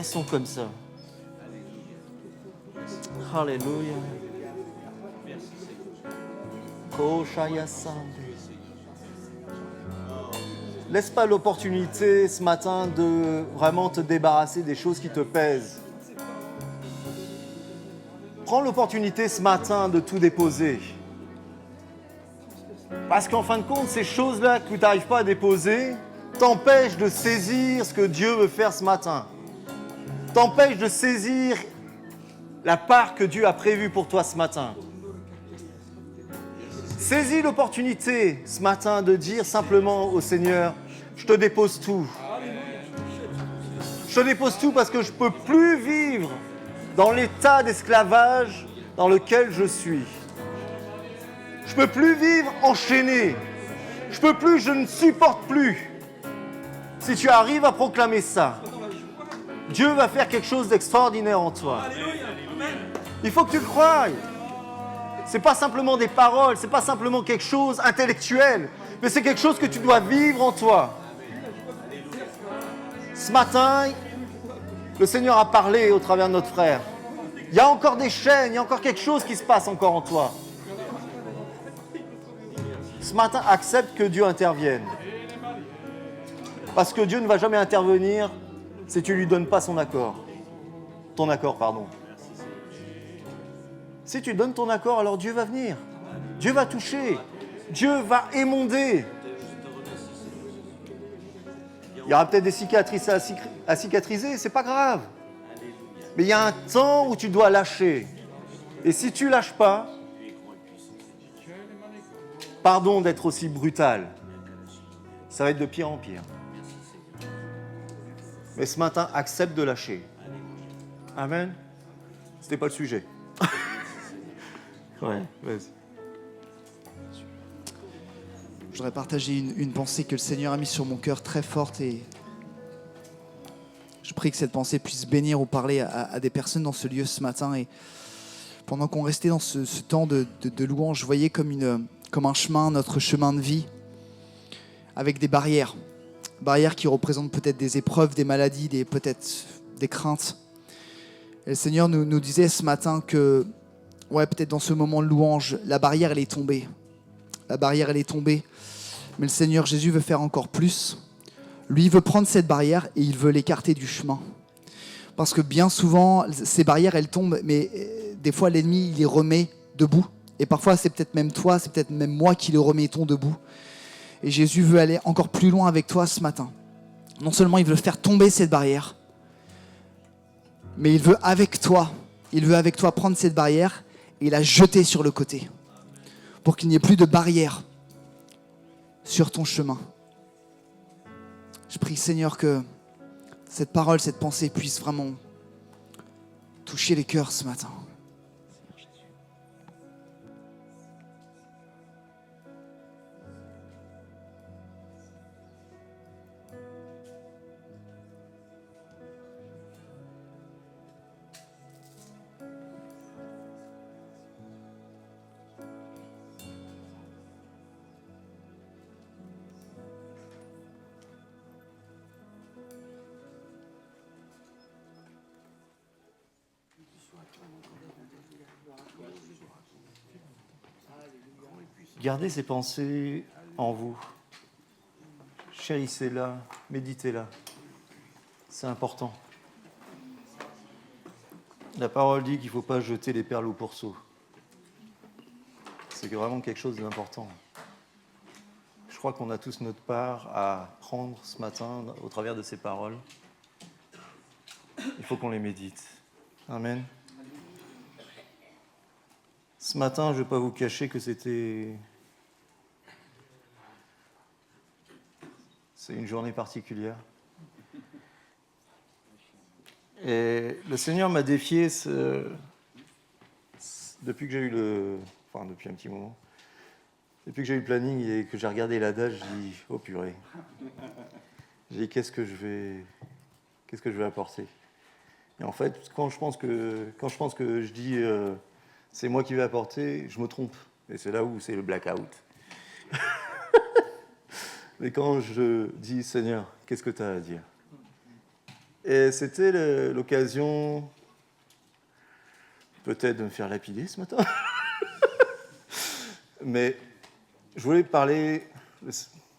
Restons comme ça. Alléluia. Koshaya Sande. Laisse pas l'opportunité ce matin de vraiment te débarrasser des choses qui te pèsent. Prends l'opportunité ce matin de tout déposer. Parce qu'en fin de compte, ces choses-là que tu n'arrives pas à déposer t'empêchent de saisir ce que Dieu veut faire ce matin. T'empêchent de saisir la part que Dieu a prévue pour toi ce matin. Saisis l'opportunité ce matin de dire simplement au Seigneur, je te dépose tout. Je te dépose tout parce que je ne peux plus vivre dans l'état d'esclavage dans lequel je suis. Je ne peux plus vivre enchaîné. Je ne supporte plus. Si tu arrives à proclamer ça, Dieu va faire quelque chose d'extraordinaire en toi. Il faut que tu le croies. Ce n'est pas simplement des paroles, ce n'est pas simplement quelque chose intellectuel, mais c'est quelque chose que tu dois vivre en toi. Ce matin, le Seigneur a parlé au travers de notre frère. Il y a encore des chaînes, il y a encore quelque chose qui se passe encore en toi. Ce matin, accepte que Dieu intervienne. Parce que Dieu ne va jamais intervenir si tu ne lui donnes pas son accord. Ton accord, pardon. Si tu donnes ton accord, alors Dieu va venir. Dieu va toucher. Dieu va émonder. Il y aura peut-être des cicatrices à cicatriser, c'est pas grave. Mais il y a un temps où tu dois lâcher. Et si tu lâches pas, pardon d'être aussi brutal, ça va être de pire en pire. Mais ce matin, accepte de lâcher. Amen. C'était pas le sujet. Ouais, vas-y. Je voudrais partager une pensée que le Seigneur a mise sur mon cœur très forte et je prie que cette pensée puisse bénir ou parler à des personnes dans ce lieu ce matin. Et pendant qu'on restait dans ce temps de louange, je voyais comme un chemin, notre chemin de vie, avec des barrières. Barrières qui représentent peut-être des épreuves, des maladies, peut-être des craintes. Et le Seigneur nous disait ce matin que, ouais, peut-être dans ce moment de louange, la barrière, elle est tombée. La barrière, elle est tombée. Mais le Seigneur Jésus veut faire encore plus. Lui, il veut prendre cette barrière et il veut l'écarter du chemin. Parce que bien souvent, ces barrières, elles tombent, mais des fois, l'ennemi, il les remet debout. Et parfois, c'est peut-être même toi, c'est peut-être même moi qui les remettons debout. Et Jésus veut aller encore plus loin avec toi ce matin. Non seulement il veut faire tomber cette barrière, mais il veut avec toi prendre cette barrière et la jeter sur le côté. Pour qu'il n'y ait plus de barrière sur ton chemin. Je prie, Seigneur, que cette parole, cette pensée puisse vraiment toucher les cœurs ce matin. Gardez ces pensées en vous. Chérissez-la, méditez-la. C'est important. La parole dit qu'il ne faut pas jeter les perles au pourceau. C'est vraiment quelque chose d'important. Je crois qu'on a tous notre part à prendre ce matin au travers de ces paroles. Il faut qu'on les médite. Amen. Ce matin, je ne vais pas vous cacher que c'est une journée particulière. Et le Seigneur m'a défié depuis que j'ai eu depuis un petit moment. Depuis que j'ai eu le planning et que j'ai regardé la date, je dis oh purée. J'ai dit qu'est-ce que je vais apporter. Et en fait, quand je pense que je dis c'est moi qui vais apporter, je me trompe. Et c'est là où c'est le blackout. Mais quand je dis Seigneur, qu'est-ce que tu as à dire? Et c'était l'occasion peut-être de me faire lapider ce matin. Mais je voulais parler...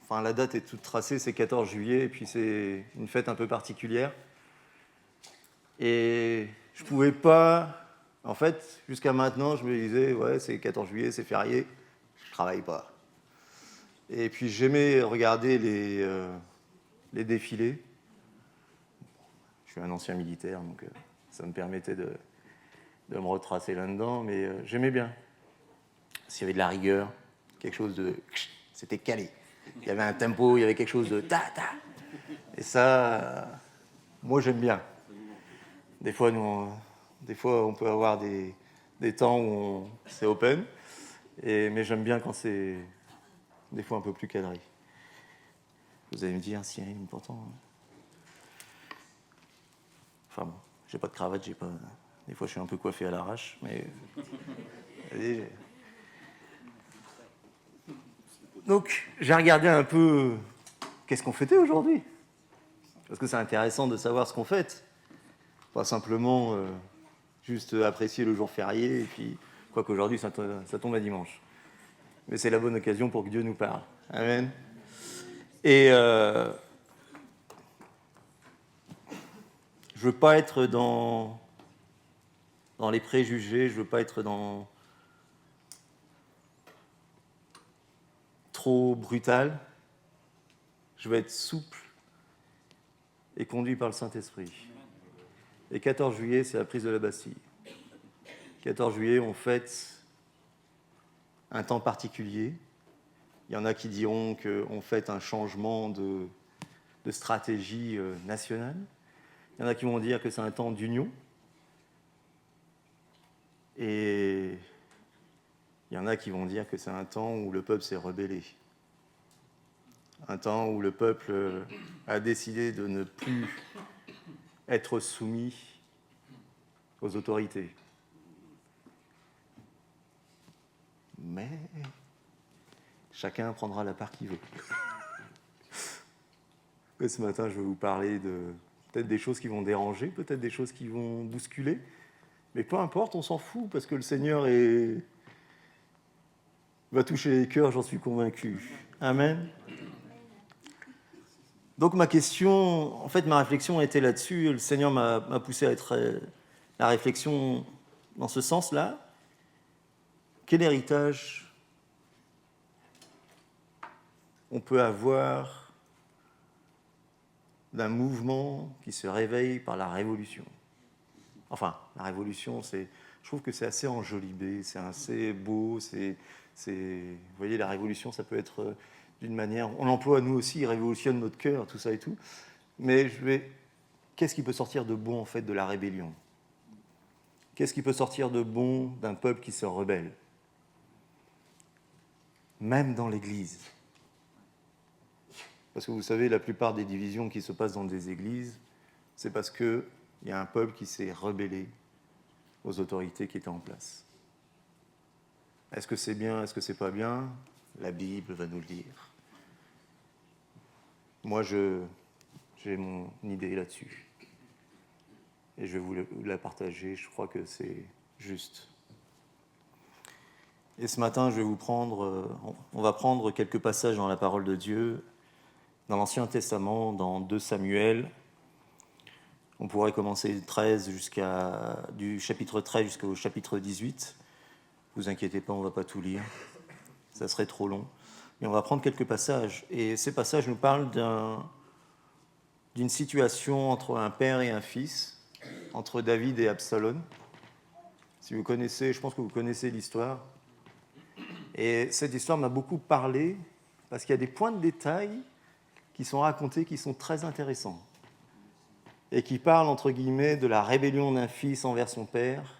Enfin, la date est toute tracée, c'est 14 juillet, et puis c'est une fête un peu particulière. Et je ne pouvais pas... En fait, jusqu'à maintenant, je me disais, ouais, c'est 14 juillet, c'est férié, je ne travaille pas. Et puis j'aimais regarder les défilés. Je suis un ancien militaire, donc ça me permettait de me retracer là-dedans, mais j'aimais bien. S'il y avait de la rigueur, quelque chose de... C'était calé. Il y avait un tempo, il y avait quelque chose de ta. Et ça, moi j'aime bien. Des fois, on peut avoir des temps où c'est open, mais j'aime bien quand c'est des fois un peu plus cadré. Vous allez me dire, Cyril, pourtant... Enfin bon, j'ai pas de cravate, des fois je suis un peu coiffé à l'arrache, mais... Donc, j'ai regardé un peu qu'est-ce qu'on fêtait aujourd'hui. Parce que c'est intéressant de savoir ce qu'on fête. Pas simplement juste apprécier le jour férié, et puis, quoi qu'aujourd'hui, ça tombe à dimanche. Mais c'est la bonne occasion pour que Dieu nous parle. Amen. Et je veux pas être dans les préjugés, je veux pas être trop brutal. Je veux être souple et conduit par le Saint-Esprit. Et 14 juillet, c'est la prise de la Bastille. 14 juillet, on fête un temps particulier. Il y en a qui diront qu'on fête un changement de stratégie nationale. Il y en a qui vont dire que c'est un temps d'union. Et il y en a qui vont dire que c'est un temps où le peuple s'est rebellé. Un temps où le peuple a décidé de ne plus être soumis aux autorités. Mais chacun prendra la part qu'il veut. Et ce matin, je vais vous parler de peut-être des choses qui vont déranger, peut-être des choses qui vont bousculer. Mais peu importe, on s'en fout, parce que le Seigneur va toucher les cœurs, j'en suis convaincu. Amen. Donc ma réflexion était là-dessus. Le Seigneur m'a poussé à être la réflexion dans ce sens-là. Quel héritage on peut avoir d'un mouvement qui se réveille par la révolution? Enfin, la révolution, je trouve que c'est assez enjolibé, c'est assez beau, vous voyez, la révolution, ça peut être d'une manière... On l'emploie, nous aussi, il révolutionne notre cœur, tout ça et tout. Mais qu'est-ce qui peut sortir de bon, en fait, de la rébellion? Qu'est-ce qui peut sortir de bon d'un peuple qui se rebelle? Même dans l'Église. Parce que vous savez, la plupart des divisions qui se passent dans des églises, c'est parce qu'il y a un peuple qui s'est rebellé aux autorités qui étaient en place. Est-ce que c'est bien, est-ce que c'est pas bien? La Bible va nous le dire. Moi, j'ai mon idée là-dessus. Et je vais vous la partager, je crois que c'est juste. Et ce matin, on va prendre quelques passages dans la parole de Dieu, dans l'Ancien Testament, dans 2 Samuel. On pourrait commencer du chapitre 13 jusqu'au chapitre 18. Ne vous inquiétez pas, on ne va pas tout lire. Ça serait trop long. Mais on va prendre quelques passages. Et ces passages nous parlent d'une situation entre un père et un fils, entre David et Absalom. Si vous connaissez, je pense que vous connaissez l'histoire. Et cette histoire m'a beaucoup parlé parce qu'il y a des points de détail qui sont racontés, qui sont très intéressants et qui parlent, entre guillemets, de la rébellion d'un fils envers son père,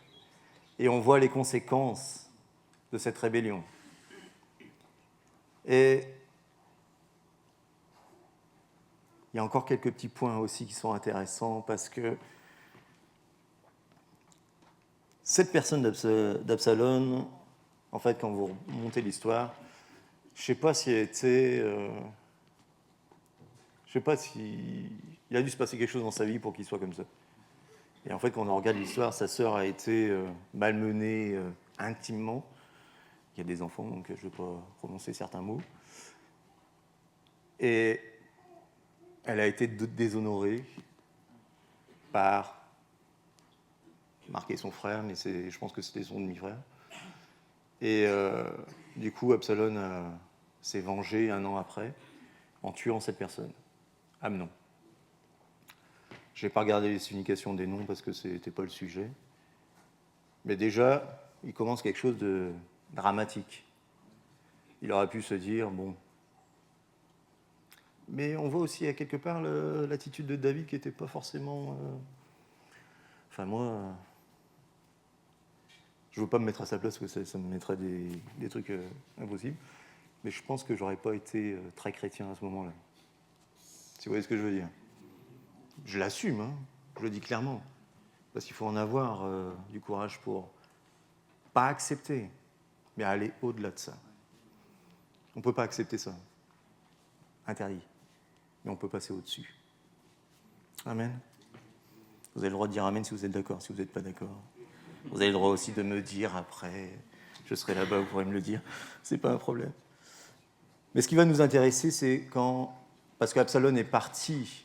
et on voit les conséquences de cette rébellion. Et il y a encore quelques petits points aussi qui sont intéressants, parce que cette personne d'Absalom, en fait, quand vous remontez l'histoire, je ne sais pas si elle était... je sais pas si... Il a dû se passer quelque chose dans sa vie pour qu'il soit comme ça. Et en fait, quand on regarde l'histoire, sa sœur a été malmenée intimement. Il y a des enfants, donc je ne vais pas prononcer certains mots. Et elle a été déshonorée par marquer son frère, mais je pense que c'était son demi-frère. Et du coup, Absalom s'est vengé 1 an après en tuant cette personne, Amnon. Je n'ai pas regardé les significations des noms parce que ce n'était pas le sujet. Mais déjà, il commence quelque chose de dramatique. Il aurait pu se dire, bon... Mais on voit aussi à quelque part l'attitude de David qui n'était pas forcément... Enfin, moi... Je ne veux pas me mettre à sa place parce que ça me mettrait des trucs impossibles. Mais je pense que je n'aurais pas été très chrétien à ce moment-là. Si vous voyez ce que je veux dire. Je l'assume, hein, je le dis clairement. Parce qu'il faut en avoir du courage pour pas accepter, mais aller au-delà de ça. On ne peut pas accepter ça. Interdit. Mais on peut passer au-dessus. Amen. Vous avez le droit de dire amen si vous êtes d'accord, si vous n'êtes pas d'accord. Vous avez le droit aussi de me dire après, je serai là-bas, vous pourrez me le dire. C'est pas un problème. Mais ce qui va nous intéresser, c'est quand... Parce qu'Absalom est parti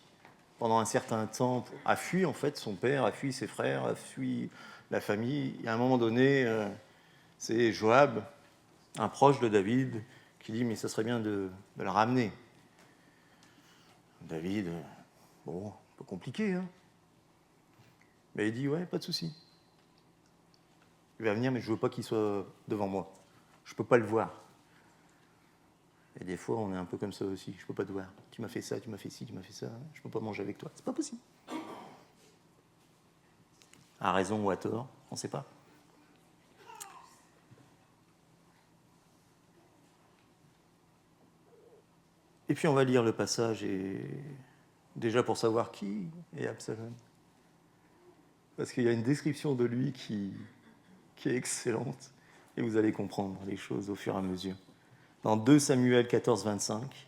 pendant un certain temps, a fui en fait son père, a fui ses frères, a fui la famille. Et à un moment donné, c'est Joab, un proche de David, qui dit « mais ça serait bien de le ramener ». David, bon, un peu compliqué, hein. Mais il dit « ouais, pas de souci. Il va venir, mais je ne veux pas qu'il soit devant moi. Je ne peux pas le voir. » Et des fois, on est un peu comme ça aussi. Je ne peux pas te voir. Tu m'as fait ça, tu m'as fait ci, tu m'as fait ça. Je ne peux pas manger avec toi. C'est pas possible. À raison ou à tort, on ne sait pas. Et puis on va lire le passage, et déjà pour savoir qui est Absalom. Parce qu'il y a une description de lui qui est excellente, et vous allez comprendre les choses au fur et à mesure. Dans 2 Samuel 14, 25,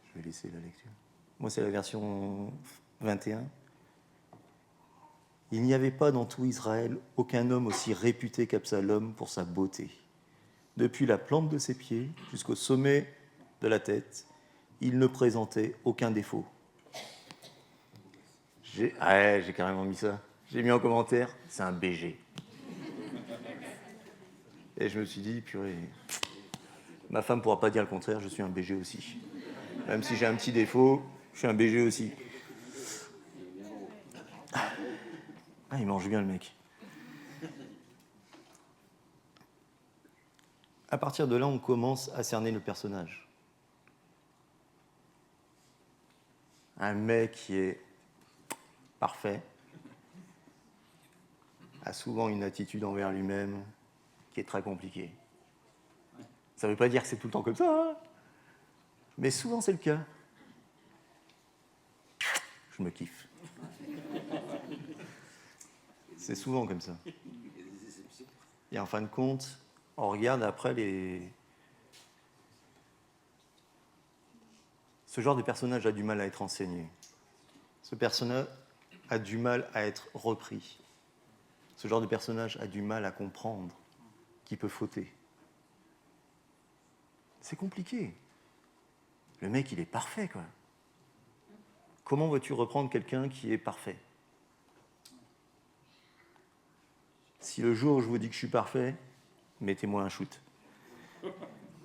je vais laisser la lecture. Moi, c'est la version 21. Il n'y avait pas dans tout Israël aucun homme aussi réputé qu'Absalom pour sa beauté. Depuis la plante de ses pieds jusqu'au sommet de la tête, il ne présentait aucun défaut. J'ai carrément mis ça. J'ai mis en commentaire, c'est un BG. Et je me suis dit, purée, ma femme ne pourra pas dire le contraire, je suis un BG aussi. Même si j'ai un petit défaut, je suis un BG aussi. Ah, il mange bien le mec. À partir de là, on commence à cerner le personnage. Un mec qui est parfait, a souvent une attitude envers lui-même qui est très compliquée. Ça ne veut pas dire que c'est tout le temps comme ça, hein, mais souvent c'est le cas. Je me kiffe. C'est souvent comme ça. Et en fin de compte, on regarde après ce genre de personnage a du mal à être enseigné. Ce personnage a du mal à être repris. Ce genre de personnage a du mal à comprendre qu'il peut fauter. C'est compliqué. Le mec, il est parfait, quoi. Comment veux-tu reprendre quelqu'un qui est parfait ? Si le jour où je vous dis que je suis parfait, mettez-moi un shoot.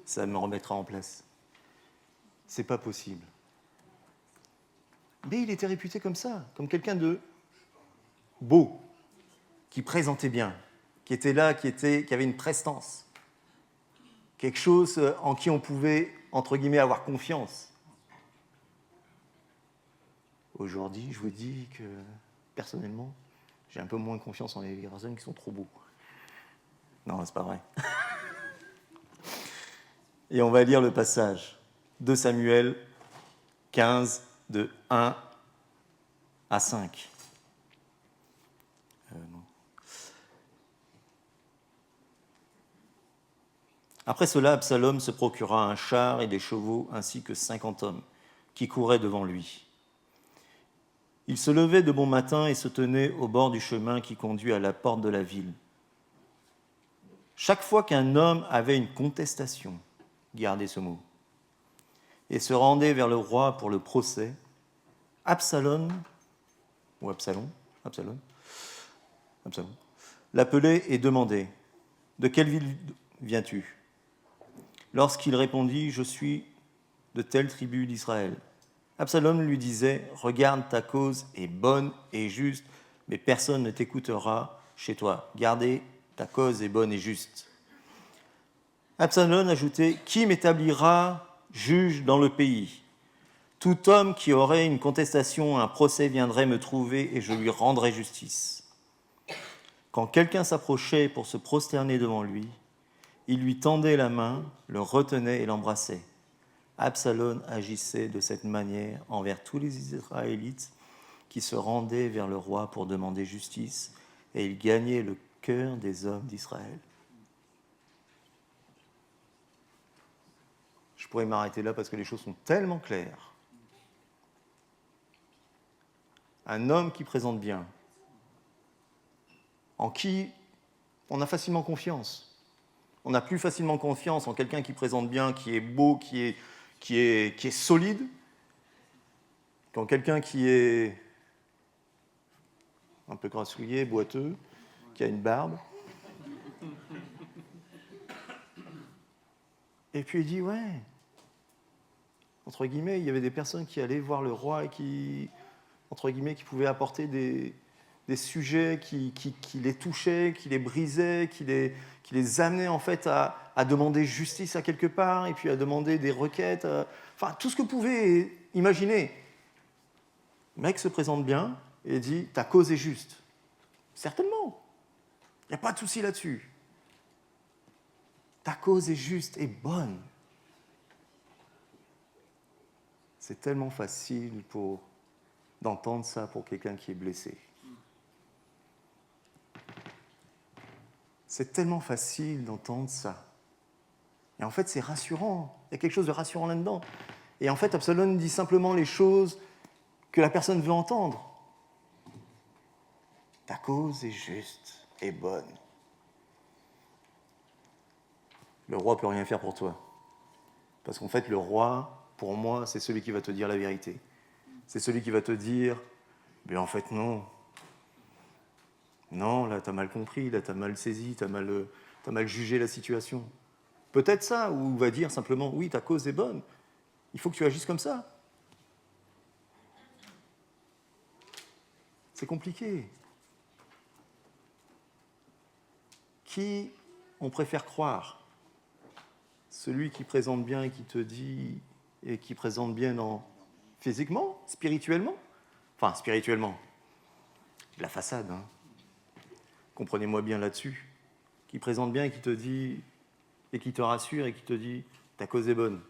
Ça me remettra en place. C'est pas possible. Mais il était réputé comme ça, comme quelqu'un de beau, qui présentait bien, qui était là, qui avait une prestance. Quelque chose en qui on pouvait, entre guillemets, avoir confiance. Aujourd'hui, je vous dis que, personnellement, j'ai un peu moins confiance en les personnes qui sont trop beaux. Non, c'est pas vrai. Et on va lire le passage de Samuel 15, de 1 à 5. Non. Après cela, Absalom se procura un char et des chevaux, ainsi que 50 hommes, qui couraient devant lui. Il se levait de bon matin et se tenait au bord du chemin qui conduit à la porte de la ville. Chaque fois qu'un homme avait une contestation, gardez ce mot, et se rendait vers le roi pour le procès, Absalom l'appelait et demandait « De quelle ville viens-tu » Lorsqu'il répondit « Je suis de telle tribu d'Israël », Absalom lui disait « Regarde, ta cause est bonne et juste, mais personne ne t'écoutera chez toi. Gardez, ta cause est bonne et juste. » Absalom ajoutait « Qui m'établira juge dans le pays ? Tout homme qui aurait une contestation, un procès viendrait me trouver et je lui rendrai justice. » Quand quelqu'un s'approchait pour se prosterner devant lui, il lui tendait la main, le retenait et l'embrassait. Absalom agissait de cette manière envers tous les Israélites qui se rendaient vers le roi pour demander justice, et il gagnait le cœur des hommes d'Israël. Je pourrais m'arrêter là parce que les choses sont tellement claires. Un homme qui présente bien, en qui on a facilement confiance. On a plus facilement confiance en quelqu'un qui présente bien, qui est beau, qui est solide, qu'en quelqu'un qui est un peu grassouillet, boiteux, qui a une barbe. Et puis il dit, ouais, entre guillemets, il y avait des personnes qui allaient voir le roi et qui, entre guillemets, qui pouvaient apporter des sujets qui les touchaient, qui les brisaient, qui les amenaient en fait à demander justice à quelque part, et puis à demander des requêtes, enfin tout ce que vous pouvez imaginer. Le mec se présente bien et dit « ta cause est juste ». Certainement, il n'y a pas de souci là-dessus. Ta cause est juste et bonne. C'est tellement facile d'entendre ça pour quelqu'un qui est blessé. C'est tellement facile d'entendre ça. Et en fait, c'est rassurant. Il y a quelque chose de rassurant là-dedans. Et en fait, Absalom dit simplement les choses que la personne veut entendre. Ta cause est juste et bonne. Le roi ne peut rien faire pour toi. Parce qu'en fait, le roi, pour moi, c'est celui qui va te dire la vérité. C'est celui qui va te dire, mais en fait, non. Non, là, t'as mal compris, là, t'as mal saisi, t'as mal jugé la situation. Peut-être ça, ou va dire simplement, oui, ta cause est bonne, il faut que tu agisses comme ça. C'est compliqué. Qui on préfère croire ? Celui qui présente bien et qui te dit, et qui présente bien physiquement, spirituellement ? Enfin, spirituellement, la façade, hein. Comprenez-moi bien là-dessus, qui présente bien et qui te dit, et qui te rassure et qui te dit « ta cause est bonne ».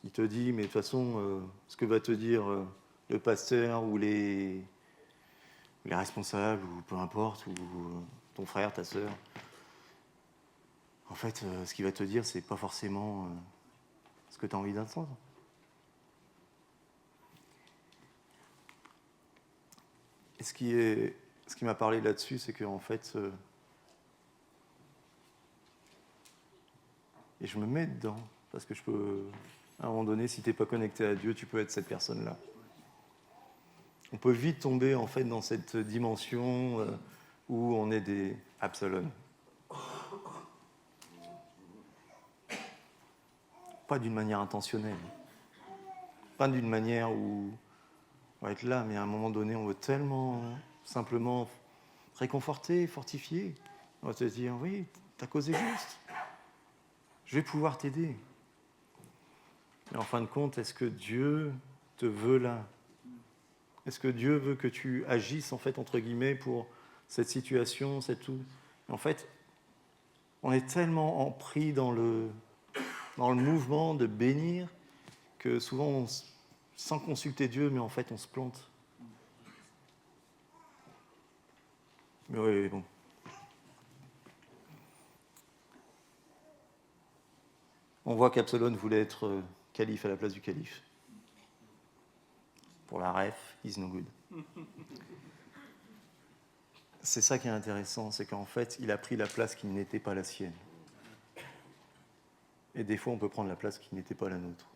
Il te dit « mais de toute façon, ce que va te dire le pasteur ou les responsables, ou peu importe, ou ton frère, ta sœur, en fait, ce qu'il va te dire, c'est pas forcément ce que tu as envie d'entendre. » Et ce qui m'a parlé là-dessus, c'est qu'en fait, et je me mets dedans, parce que je peux, à un moment donné, si tu n'es pas connecté à Dieu, tu peux être cette personne-là. On peut vite tomber en fait dans cette dimension où on est des Absalom. Pas d'une manière intentionnelle, pas d'une manière où on va être là, mais à un moment donné, on veut tellement simplement réconforter, fortifier. On va te dire, oui, ta cause est juste. Je vais pouvoir t'aider. Mais en fin de compte, est-ce que Dieu te veut là ? Est-ce que Dieu veut que tu agisses, en fait, entre guillemets, pour cette situation, c'est tout ? En fait, on est tellement pris dans le mouvement de bénir que souvent, sans consulter Dieu, mais en fait, on se plante. Mais oui, bon. On voit qu'Absalom voulait être calife à la place du calife. Pour la ref, he's no good. C'est ça qui est intéressant, c'est qu'en fait, il a pris la place qui n'était pas la sienne. Et des fois, on peut prendre la place qui n'était pas la nôtre.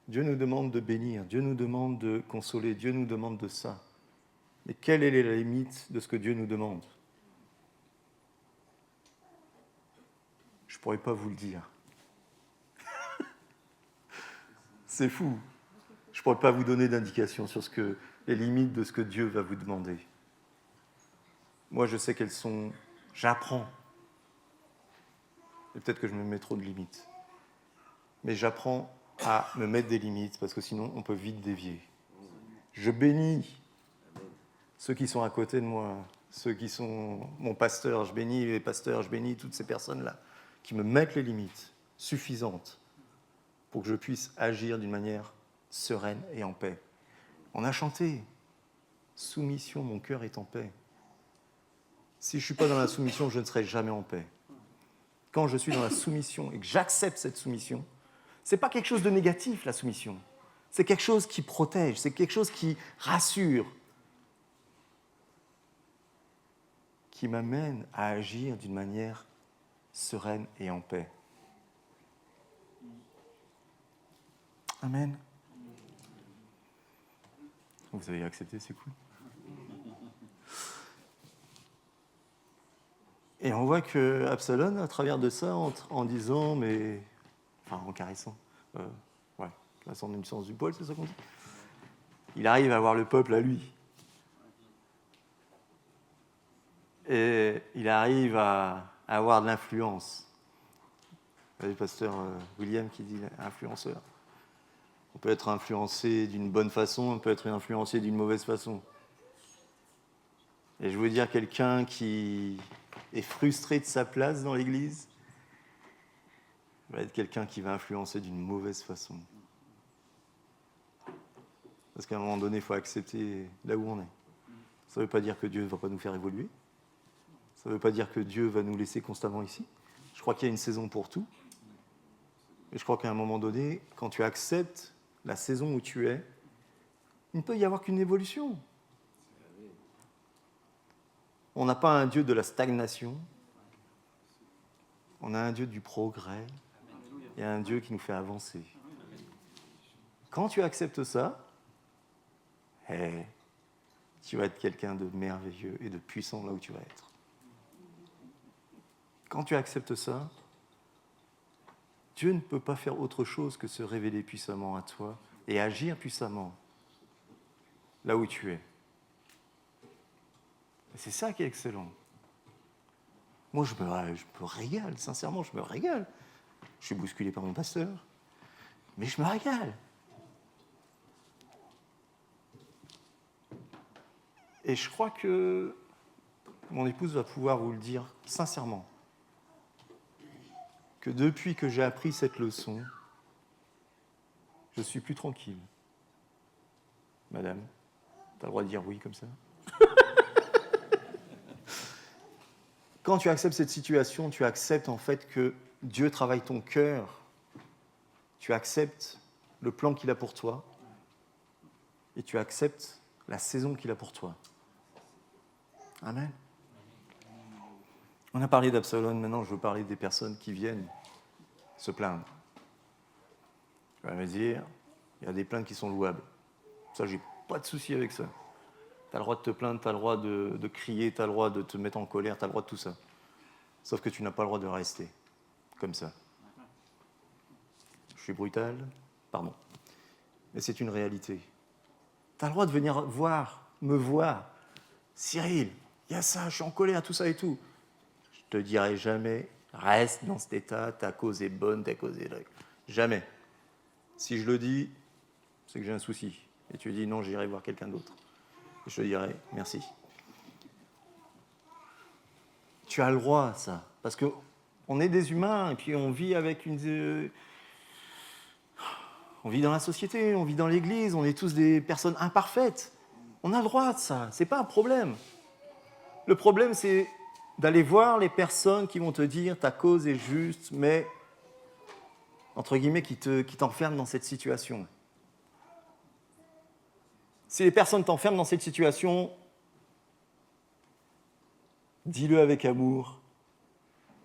Dieu nous demande de bénir, Dieu nous demande de consoler, Dieu nous demande de ça. Mais quelle est la limite de ce que Dieu nous demande? Je ne pourrais pas vous le dire. C'est fou. Je ne pourrais pas vous donner d'indications sur les limites de ce que Dieu va vous demander. Moi, je sais qu'elles sont... J'apprends. Et peut-être que je me mets trop de limites. Mais j'apprends à me mettre des limites, parce que sinon, on peut vite dévier. Je bénis ceux qui sont à côté de moi, ceux qui sont mon pasteur, je bénis les pasteurs, je bénis toutes ces personnes-là, qui me mettent les limites suffisantes pour que je puisse agir d'une manière sereine et en paix. On a chanté « Soumission, mon cœur est en paix ». Si je ne suis pas dans la soumission, je ne serai jamais en paix. Quand je suis dans la soumission et que j'accepte cette soumission, ce n'est pas quelque chose de négatif, la soumission. C'est quelque chose qui protège, c'est quelque chose qui rassure, qui m'amène à agir d'une manière sereine et en paix. Amen. Vous avez accepté, c'est cool. Et on voit que Absalom, à travers de ça, en disant, mais... Enfin, en caressant. Caressant dans le sens du poil, c'est ça qu'on dit. Il arrive à avoir le peuple à lui. Et il arrive à avoir de l'influence. Il y a le pasteur William qui dit influenceur. On peut être influencé d'une bonne façon, on peut être influencé d'une mauvaise façon. Et je veux dire, quelqu'un qui est frustré de sa place dans l'Église va être quelqu'un qui va influencer d'une mauvaise façon. Parce qu'à un moment donné, il faut accepter là où on est. Ça ne veut pas dire que Dieu ne va pas nous faire évoluer. Ça ne veut pas dire que Dieu va nous laisser constamment ici. Je crois qu'il y a une saison pour tout. Et je crois qu'à un moment donné, quand tu acceptes la saison où tu es, il ne peut y avoir qu'une évolution. On n'a pas un Dieu de la stagnation. On a un Dieu du progrès. Et un Dieu qui nous fait avancer. Quand tu acceptes ça, tu vas être quelqu'un de merveilleux et de puissant là où tu vas être. Quand tu acceptes ça, Dieu ne peut pas faire autre chose que se révéler puissamment à toi et agir puissamment là où tu es. Et c'est ça qui est excellent. Moi, je me régale, sincèrement, je me régale. Je suis bousculé par mon pasteur, mais je me régale. Et je crois que mon épouse va pouvoir vous le dire sincèrement, que depuis que j'ai appris cette leçon, je suis plus tranquille. Madame, tu as le droit de dire oui comme ça? Quand tu acceptes cette situation, tu acceptes en fait que Dieu travaille ton cœur. Tu acceptes le plan qu'il a pour toi et tu acceptes la saison qu'il a pour toi. Amen. On a parlé d'Absalom, maintenant je veux parler des personnes qui viennent se plaindre. Tu vas me dire, il y a des plaintes qui sont louables. Ça, j'ai pas de souci avec ça. Tu as le droit de te plaindre, tu as le droit de crier, tu as le droit de te mettre en colère, tu as le droit de tout ça. Sauf que tu n'as pas le droit de rester comme ça. Je suis brutal, pardon. Mais c'est une réalité. Tu as le droit de venir me voir. Cyril, il y a ça, je suis en colère, tout ça et tout. Je te dirai jamais, reste dans cet état, ta cause est bonne, ta cause est... Jamais. Si je le dis, c'est que j'ai un souci. Et tu dis non, j'irai voir quelqu'un d'autre. Et je te dirai merci. Tu as le droit à ça. Parce qu'on est des humains et puis on vit avec on vit dans la société, on vit dans l'église, on est tous des personnes imparfaites. On a le droit de ça, c'est pas un problème. Le problème, c'est d'aller voir les personnes qui vont te dire ta cause est juste, mais, entre guillemets, qui t'enferment dans cette situation. Si les personnes t'enferment dans cette situation, dis-le avec amour,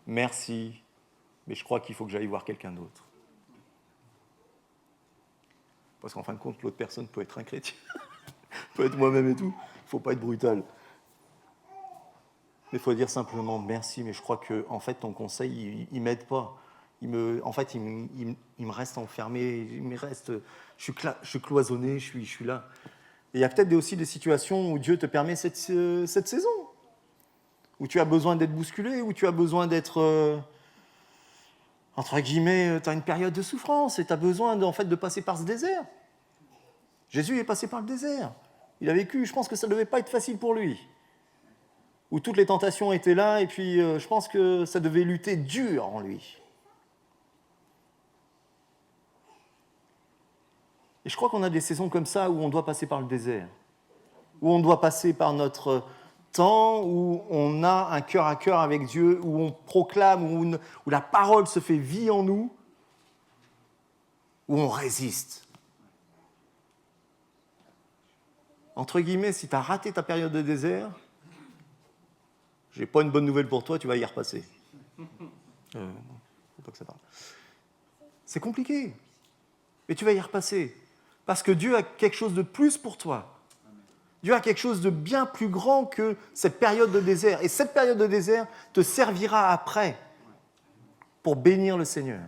merci, mais je crois qu'il faut que j'aille voir quelqu'un d'autre. Parce qu'en fin de compte, l'autre personne peut être un chrétien, peut être moi-même et tout, il ne faut pas être brutal. Mais il faut dire simplement merci, mais je crois que en fait, ton conseil, il ne m'aide pas. Il me reste enfermé, je suis cloisonné, je suis là. Et il y a peut-être aussi des situations où Dieu te permet cette saison, où tu as besoin d'être bousculé, où tu as besoin d'être, entre guillemets, tu as une période de souffrance et tu as besoin de passer par ce désert. Jésus est passé par le désert. Il a vécu, je pense que ça ne devait pas être facile pour lui. Où toutes les tentations étaient là, et puis je pense que ça devait lutter dur en lui. Et je crois qu'on a des saisons comme ça où on doit passer par le désert, où on doit passer par notre temps, où on a un cœur à cœur avec Dieu, où on proclame, où la parole se fait vie en nous, où on résiste. Entre guillemets, si tu as raté ta période de désert, j'ai pas une bonne nouvelle pour toi, tu vas y repasser. Faut pas que ça parle. C'est compliqué, mais tu vas y repasser. Parce que Dieu a quelque chose de plus pour toi. Dieu a quelque chose de bien plus grand que cette période de désert. Et cette période de désert te servira après pour bénir le Seigneur.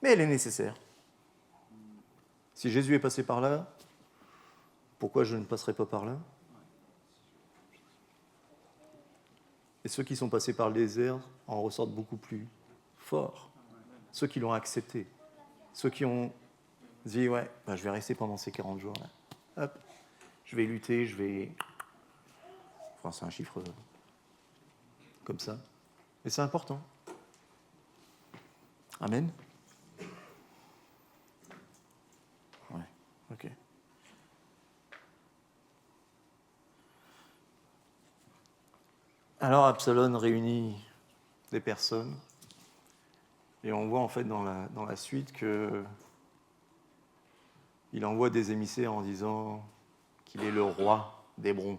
Mais elle est nécessaire. Si Jésus est passé par là, pourquoi je ne passerai pas par là ? Et ceux qui sont passés par le désert en ressortent beaucoup plus forts. Ceux qui l'ont accepté. Ceux qui ont dit, je vais rester pendant ces 40 jours. Là. Hop, je vais lutter, Enfin, c'est un chiffre comme ça. Mais c'est important. Amen. Ouais, ok. Alors Absalom réunit des personnes et on voit en fait dans la suite que il envoie des émissaires en disant qu'il est le roi d'Hébron.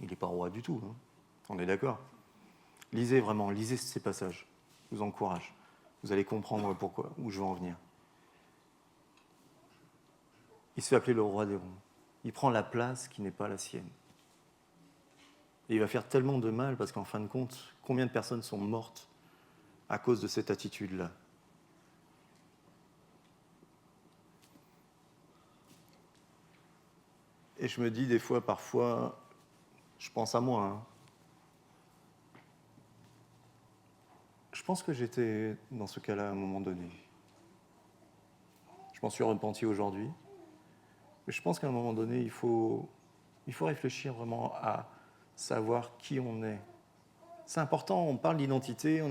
Il n'est pas roi du tout, hein. On est d'accord. Lisez ces passages, je vous encourage. Vous allez comprendre pourquoi, où je veux en venir. Il se fait appeler le roi d'Hébron. Il prend la place qui n'est pas la sienne. Et il va faire tellement de mal parce qu'en fin de compte, combien de personnes sont mortes à cause de cette attitude-là ? Et je me dis des fois, parfois, je pense à moi. Hein. Je pense que j'étais dans ce cas-là à un moment donné. Je m'en suis repenti aujourd'hui. Mais je pense qu'à un moment donné, il faut réfléchir vraiment à savoir qui on est. C'est important, on parle d'identité,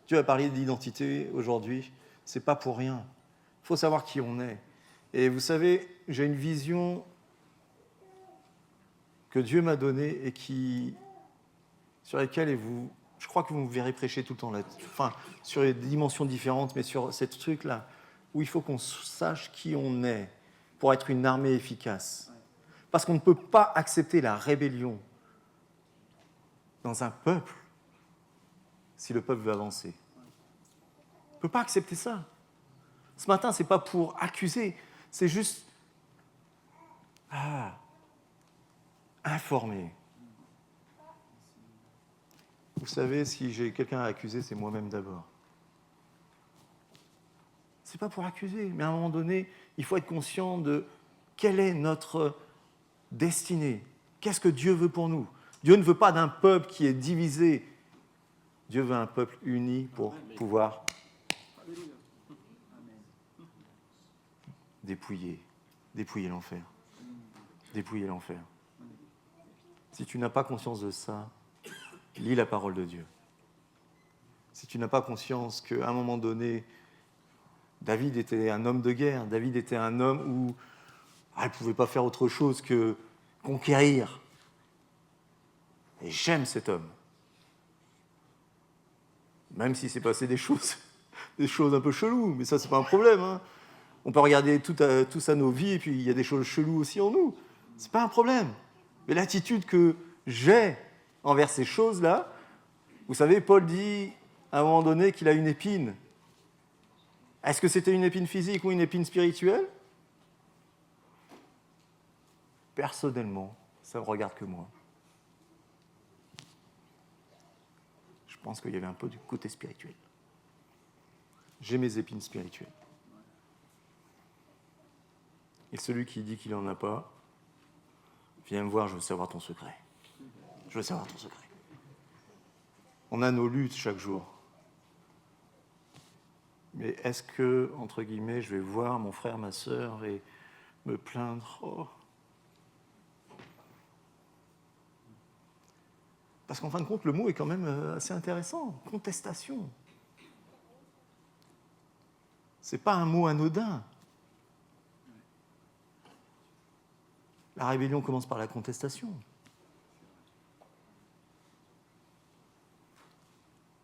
Dieu a parlé d'identité aujourd'hui, c'est pas pour rien. Il faut savoir qui on est. Et vous savez, j'ai une vision que Dieu m'a donnée et sur laquelle je crois que vous me verrez prêcher tout le temps là, enfin, sur des dimensions différentes, mais sur ce truc-là, où il faut qu'on sache qui on est pour être une armée efficace. Parce qu'on ne peut pas accepter la rébellion dans un peuple si le peuple veut avancer. On ne peut pas accepter ça. Ce matin, ce n'est pas pour accuser, c'est juste informer. Vous savez, si j'ai quelqu'un à accuser, c'est moi-même d'abord. Ce n'est pas pour accuser, mais à un moment donné, il faut être conscient de quelle est notre destinée. Qu'est-ce que Dieu veut pour nous ? Dieu ne veut pas d'un peuple qui est divisé. Dieu veut un peuple uni pour pouvoir dépouiller l'enfer. Dépouiller l'enfer. Si tu n'as pas conscience de ça, lis la parole de Dieu. Si tu n'as pas conscience qu'à un moment donné, David était un homme de guerre, David était un homme où il ne pouvait pas faire autre chose que conquérir. Et j'aime cet homme. Même si c'est passé des choses un peu cheloues, mais ça, c'est pas un problème. Hein. On peut regarder tout ça nos vies, et puis il y a des choses cheloues aussi en nous. C'est pas un problème. Mais l'attitude que j'ai envers ces choses-là, vous savez, Paul dit à un moment donné qu'il a une épine. Est-ce que c'était une épine physique ou une épine spirituelle ? Personnellement, ça ne me regarde que moi. Je pense qu'il y avait un peu du côté spirituel. J'ai mes épines spirituelles. Et celui qui dit qu'il n'en a pas, viens me voir, je veux savoir ton secret. Je veux savoir ton secret. On a nos luttes chaque jour. Mais est-ce que, entre guillemets, je vais voir mon frère, ma sœur et me plaindre ? Oh. Parce qu'en fin de compte, le mot est quand même assez intéressant. Contestation. Ce n'est pas un mot anodin. La rébellion commence par la contestation.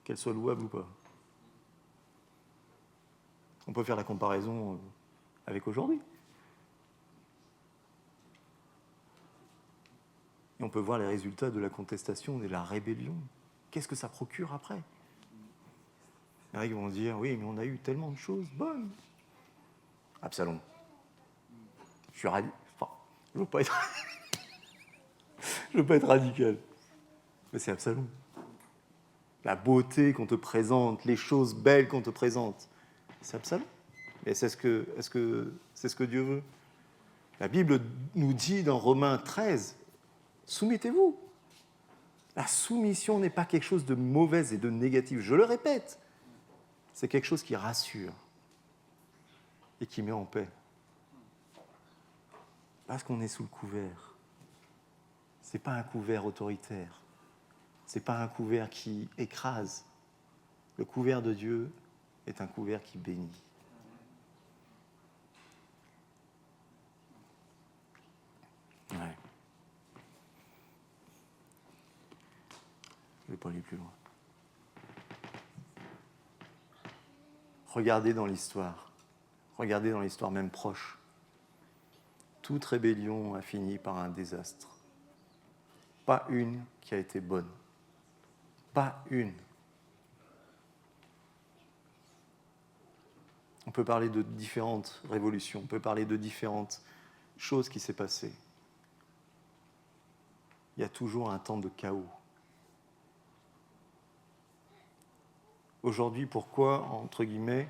Qu'elle soit louable ou pas. On peut faire la comparaison avec aujourd'hui. Et on peut voir les résultats de la contestation et de la rébellion. Qu'est-ce que ça procure après ? Il y en a qui vont dire, oui, mais on a eu tellement de choses bonnes. Absalom. Je suis radical. Enfin, je ne veux pas être radical. Mais c'est Absalom. La beauté qu'on te présente, les choses belles qu'on te présente, c'est Absalom. Et est-ce que c'est ce que Dieu veut ? La Bible nous dit dans Romains 13, soumettez-vous. La soumission n'est pas quelque chose de mauvais et de négatif. Je le répète, c'est quelque chose qui rassure et qui met en paix. Parce qu'on est sous le couvert. Ce n'est pas un couvert autoritaire. Ce n'est pas un couvert qui écrase. Le couvert de Dieu est un couvert qui bénit. Ouais. Je ne vais pas aller plus loin. Regardez dans l'histoire même proche. Toute rébellion a fini par un désastre. Pas une qui a été bonne. Pas une. On peut parler de différentes révolutions, on peut parler de différentes choses qui s'est passées. Il y a toujours un temps de chaos. Aujourd'hui, pourquoi, entre guillemets,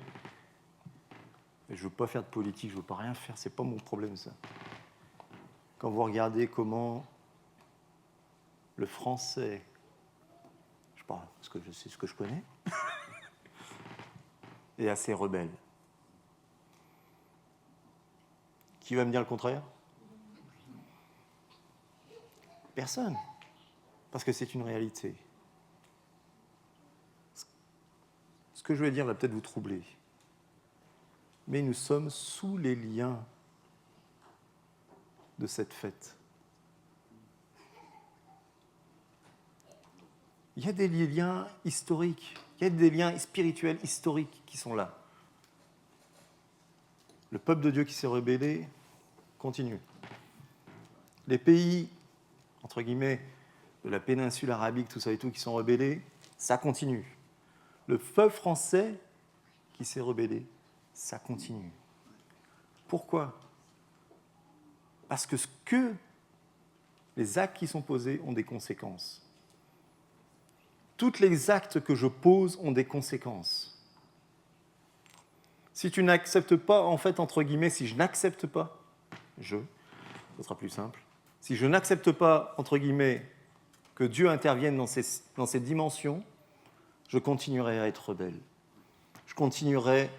je ne veux pas faire de politique, je ne veux pas rien faire, c'est pas mon problème ça. Quand vous regardez comment le français, je parle parce que je sais ce que je connais, est assez rebelle. Qui va me dire le contraire ? Personne. Parce que c'est une réalité. Ce que je vais dire va peut-être vous troubler. Mais nous sommes sous les liens de cette fête. Il y a des liens historiques, il y a des liens spirituels historiques qui sont là. Le peuple de Dieu qui s'est rebellé continue. Les pays, entre guillemets, de la péninsule arabique, tout ça et tout, qui sont rebellés, ça continue. Le peuple français qui s'est rebellé, ça continue. Pourquoi ? Parce que les actes qui sont posés ont des conséquences. Tous les actes que je pose ont des conséquences. Si tu n'acceptes pas, en fait, entre guillemets, si je n'accepte pas, ce sera plus simple, si je n'accepte pas, entre guillemets, que Dieu intervienne dans ces dimensions, je continuerai à être rebelle. Je continuerai,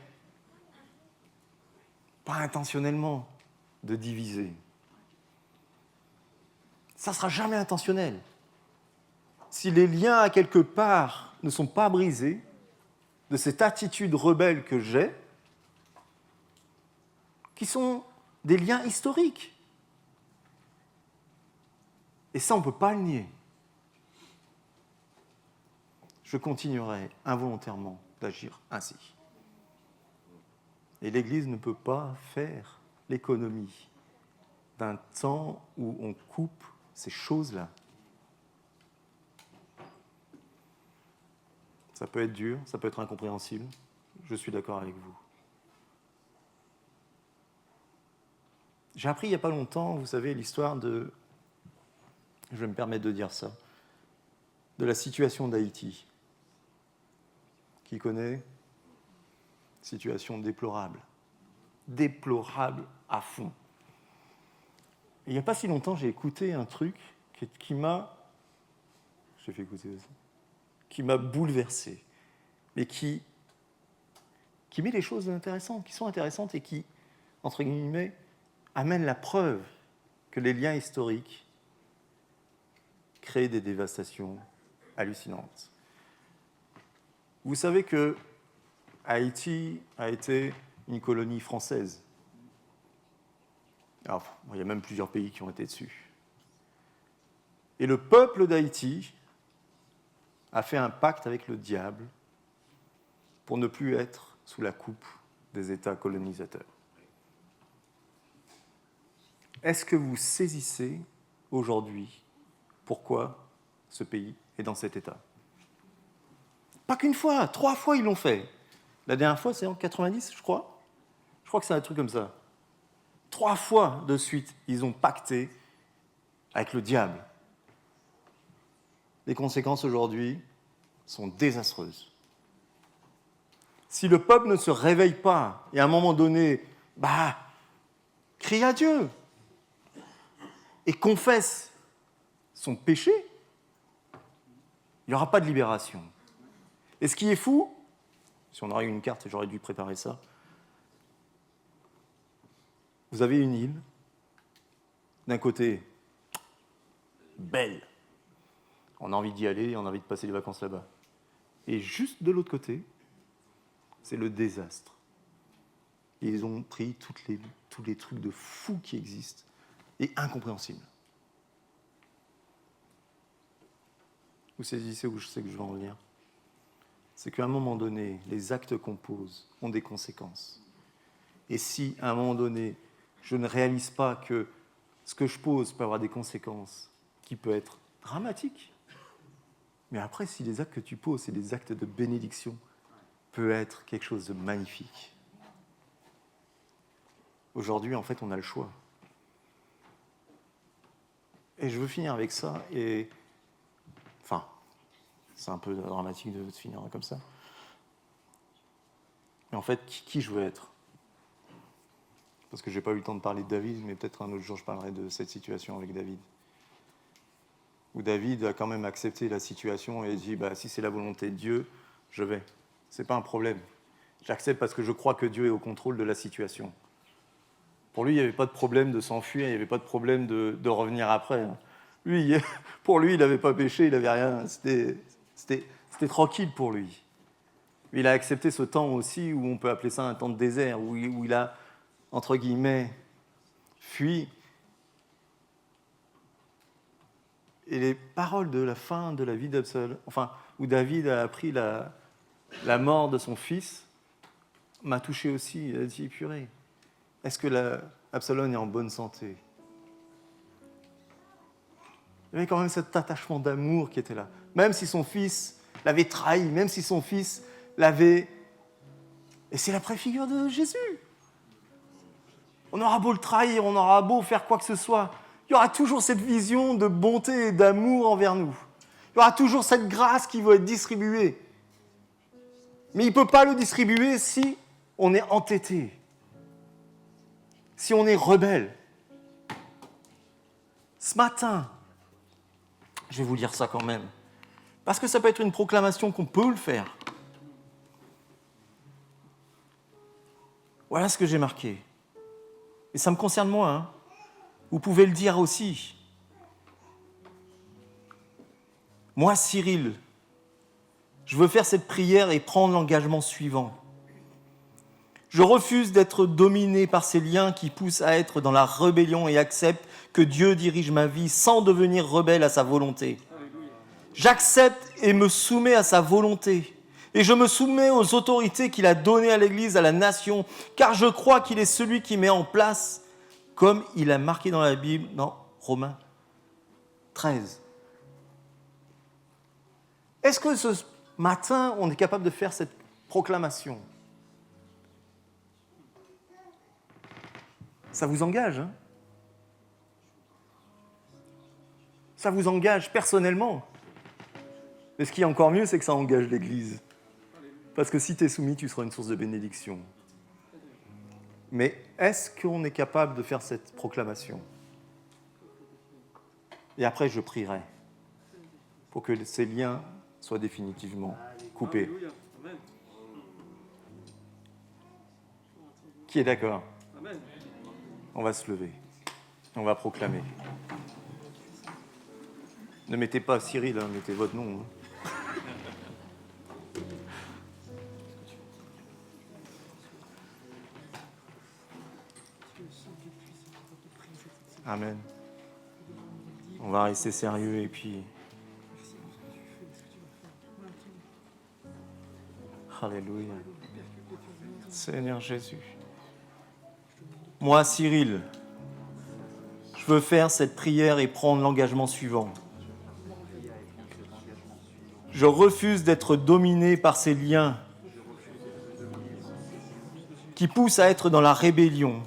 pas intentionnellement, de diviser. Ça ne sera jamais intentionnel. Si les liens, à quelque part, ne sont pas brisés, de cette attitude rebelle que j'ai, qui sont des liens historiques. Et ça, on ne peut pas le nier. je continuerai involontairement d'agir ainsi. Et l'Église ne peut pas faire l'économie d'un temps où on coupe ces choses-là. Ça peut être dur, ça peut être incompréhensible, je suis d'accord avec vous. J'ai appris il n'y a pas longtemps, vous savez, l'histoire de, je vais me permettre de dire ça, de la situation d'Haïti. Qui connaît? Situation déplorable. Déplorable à fond. Et il n'y a pas si longtemps, j'ai écouté un truc qui m'a... J'ai fait écouter aussi. Qui m'a bouleversé. Mais qui met les choses intéressantes, qui sont intéressantes et qui, entre guillemets, amènent la preuve que les liens historiques créent des dévastations hallucinantes. Vous savez que Haïti a été une colonie française. Alors, il y a même plusieurs pays qui ont été dessus. Et le peuple d'Haïti a fait un pacte avec le diable pour ne plus être sous la coupe des États colonisateurs. Est-ce que vous saisissez aujourd'hui pourquoi ce pays est dans cet état? Pas qu'une fois, 3 fois ils l'ont fait. La dernière fois, c'est en 90, je crois. Je crois que c'est un truc comme ça. 3 fois de suite, ils ont pacté avec le diable. Les conséquences aujourd'hui sont désastreuses. Si le peuple ne se réveille pas et à un moment donné, crie à Dieu et confesse son péché, il n'y aura pas de libération. Et ce qui est fou, si on aurait eu une carte, j'aurais dû préparer ça. Vous avez une île, d'un côté, belle. On a envie d'y aller, on a envie de passer les vacances là-bas. Et juste de l'autre côté, c'est le désastre. Et ils ont pris tous les trucs de fous qui existent et incompréhensibles. Vous saisissez où je sais que je vais en venir? C'est qu'à un moment donné, les actes qu'on pose ont des conséquences. Et si, à un moment donné, je ne réalise pas que ce que je pose peut avoir des conséquences qui peuvent être dramatiques, mais après, si les actes que tu poses, c'est des actes de bénédiction, peut être quelque chose de magnifique. Aujourd'hui, en fait, on a le choix. Et je veux finir avec ça, et... Enfin, c'est un peu dramatique de finir comme ça. Mais en fait, qui je veux être? Parce que je n'ai pas eu le temps de parler de David, mais peut-être un autre jour, je parlerai de cette situation avec David. Où David a quand même accepté la situation et dit, si c'est la volonté de Dieu, je vais. Ce n'est pas un problème. J'accepte parce que je crois que Dieu est au contrôle de la situation. Pour lui, il n'y avait pas de problème de s'enfuir, il n'y avait pas de problème de revenir après. Lui, pour lui, il n'avait pas péché, il n'avait rien. C'était tranquille pour lui. Il a accepté ce temps aussi où on peut appeler ça un temps de désert, où il a, entre guillemets, fui. Et les paroles de la fin de la vie d'Absalom, où David a appris la mort de son fils, m'a touché aussi. Il a dit, purée, est-ce que Absalom est en bonne santé? Il y avait quand même cet attachement d'amour qui était là. Même si son fils l'avait trahi, même si son fils l'avait... Et c'est la préfigure de Jésus. On aura beau le trahir, on aura beau faire quoi que ce soit, il y aura toujours cette vision de bonté et d'amour envers nous. Il y aura toujours cette grâce qui va être distribuée. Mais il ne peut pas le distribuer si on est entêté, si on est rebelle. Ce matin, je vais vous lire ça quand même, parce que ça peut être une proclamation qu'on peut le faire. Voilà ce que j'ai marqué. Et ça me concerne moi, hein. Vous pouvez le dire aussi. Moi, Cyril, je veux faire cette prière et prendre l'engagement suivant. Je refuse d'être dominé par ces liens qui poussent à être dans la rébellion et accepte que Dieu dirige ma vie sans devenir rebelle à sa volonté. J'accepte et me soumets à sa volonté. Et je me soumets aux autorités qu'il a données à l'Église, à la nation, car je crois qu'il est celui qui met en place, comme il a marqué dans la Bible, dans Romains 13. Est-ce que ce matin, on est capable de faire cette proclamation? Ça vous engage, hein? Ça vous engage personnellement. Mais ce qui est encore mieux, c'est que ça engage l'Église. Parce que si tu es soumis, tu seras une source de bénédiction. Mais est-ce qu'on est capable de faire cette proclamation? Et après, je prierai pour que ces liens soient définitivement coupés. Qui est d'accord? On va se lever. On va proclamer. Ne mettez pas Cyril, hein, mettez votre nom. Hein. Amen. On va rester sérieux et puis... Alléluia. Seigneur Jésus. Moi, Cyril, je veux faire cette prière et prendre l'engagement suivant. Je refuse d'être dominé par ces liens qui poussent à être dans la rébellion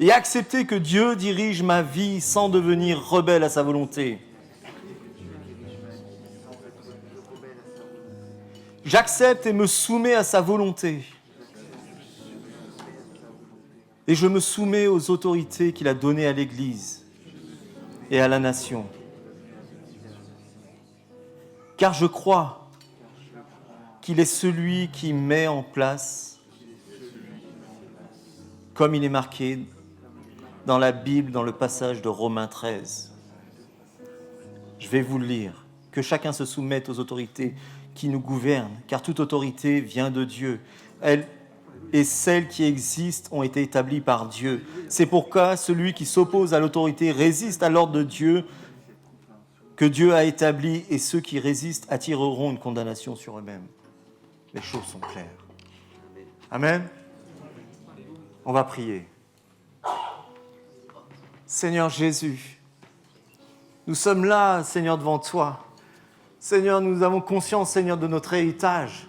et accepter que Dieu dirige ma vie sans devenir rebelle à sa volonté. J'accepte et me soumets à sa volonté. Et je me soumets aux autorités qu'il a données à l'Église et à la nation. Car je crois qu'il est celui qui met en place, comme il est marqué dans la Bible, dans le passage de Romains 13. Je vais vous le lire. Que chacun se soumette aux autorités qui nous gouvernent, car toute autorité vient de Dieu. Elle et celles qui existent ont été établies par Dieu. C'est pourquoi celui qui s'oppose à l'autorité résiste à l'ordre de Dieu que Dieu a établi, et ceux qui résistent attireront une condamnation sur eux-mêmes. Les choses sont claires. Amen. On va prier. Seigneur Jésus, nous sommes là, Seigneur, devant toi. Seigneur, nous avons conscience, Seigneur, de notre héritage.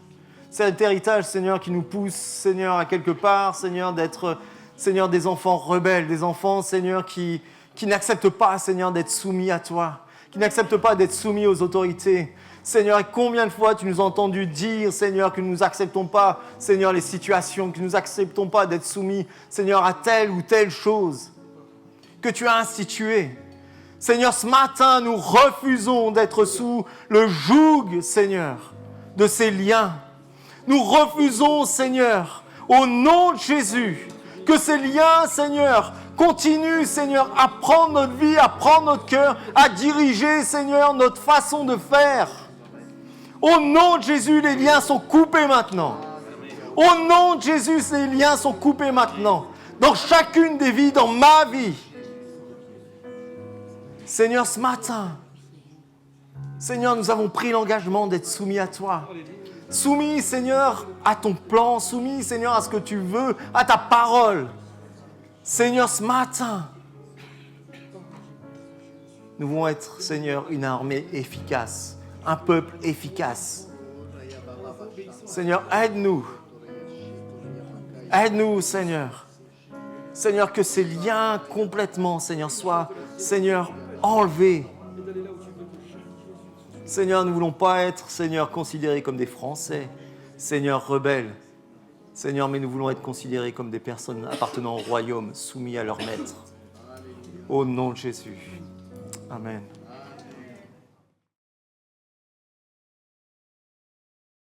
Cet héritage, Seigneur, qui nous pousse, Seigneur, à quelque part, Seigneur, d'être, Seigneur, des enfants rebelles, des enfants, Seigneur, qui n'acceptent pas, Seigneur, d'être soumis à toi, qui n'acceptent pas d'être soumis aux autorités. Seigneur, et combien de fois tu nous as entendu dire, Seigneur, que nous n'acceptons pas, Seigneur, les situations, que nous n'acceptons pas d'être soumis, Seigneur, à telle ou telle chose que tu as instituée. Seigneur, ce matin, nous refusons d'être sous le joug, Seigneur, de ces liens. Nous refusons, Seigneur, au nom de Jésus, que ces liens, Seigneur, continuent, Seigneur, à prendre notre vie, à prendre notre cœur, à diriger, Seigneur, notre façon de faire. Au nom de Jésus, les liens sont coupés maintenant. Au nom de Jésus, les liens sont coupés maintenant. Dans chacune des vies, dans ma vie. Seigneur, ce matin, Seigneur, nous avons pris l'engagement d'être soumis à toi. Soumis, Seigneur, à ton plan. Soumis, Seigneur, à ce que tu veux, à ta parole. Seigneur, ce matin, nous voulons être, Seigneur, une armée efficace, un peuple efficace. Seigneur, aide-nous. Aide-nous, Seigneur. Seigneur, que ces liens complètement, Seigneur, soient, Seigneur, enlevés. Seigneur, nous ne voulons pas être, Seigneur, considérés comme des Français, Seigneur, rebelles. Seigneur, mais nous voulons être considérés comme des personnes appartenant au royaume, soumis à leur maître. Au nom de Jésus. Amen.